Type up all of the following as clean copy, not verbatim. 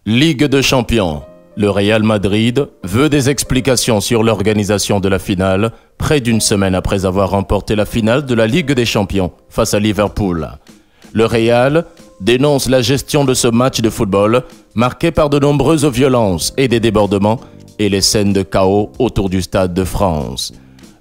Ligue des Champions. Le Real Madrid veut des explications sur l'organisation de la finale, près d'une semaine après avoir remporté la finale de la Ligue des Champions face à Liverpool. Le Real dénonce la gestion de ce match de football, marqué par de nombreuses violences et des débordements, et les scènes de chaos autour du Stade de France.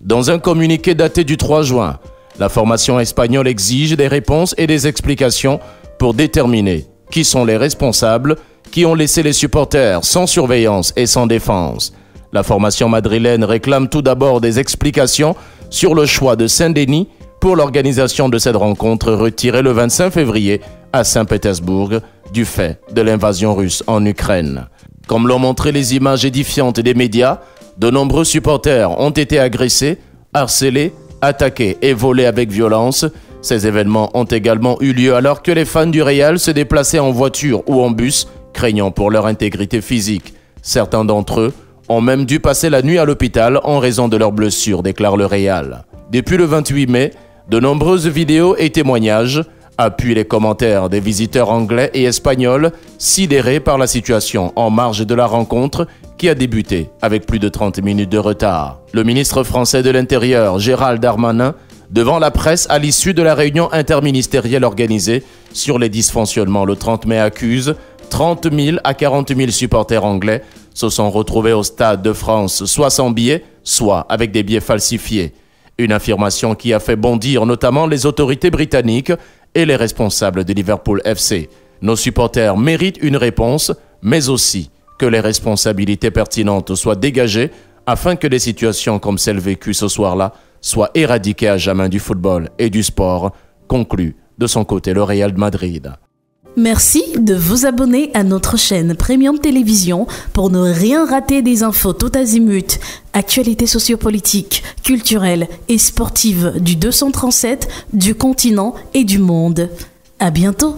Dans un communiqué daté du 3 juin, la formation espagnole exige des réponses et des explications pour déterminer qui sont les responsables qui ont laissé les supporters sans surveillance et sans défense. La formation madrilène réclame tout d'abord des explications sur le choix de Saint-Denis pour l'organisation de cette rencontre retirée le 25 février à Saint-Pétersbourg du fait de l'invasion russe en Ukraine. Comme l'ont montré les images édifiantes des médias, de nombreux supporters ont été agressés, harcelés, attaqués et volés avec violence. Ces événements ont également eu lieu alors que les fans du Real se déplaçaient en voiture ou en bus, craignant pour leur intégrité physique. Certains d'entre eux ont même dû passer la nuit à l'hôpital en raison de leurs blessures, déclare le Real. Depuis le 28 mai, de nombreuses vidéos et témoignages appuient les commentaires des visiteurs anglais et espagnols sidérés par la situation en marge de la rencontre qui a débuté avec plus de 30 minutes de retard. Le ministre français de l'Intérieur, Gérald Darmanin, devant la presse à l'issue de la réunion interministérielle organisée sur les dysfonctionnements le 30 mai, accuse 30 000 à 40 000 supporters anglais se sont retrouvés au Stade de France, soit sans billets, soit avec des billets falsifiés. Une affirmation qui a fait bondir notamment les autorités britanniques et les responsables de Liverpool FC. Nos supporters méritent une réponse, mais aussi que les responsabilités pertinentes soient dégagées afin que des situations comme celle vécue ce soir-là soient éradiquées à jamais du football et du sport, conclut de son côté le Real de Madrid. Merci de vous abonner à notre chaîne Premium Télévision pour ne rien rater des infos tout azimut, actualités sociopolitiques, culturelles et sportives du 237, du continent et du monde. À bientôt!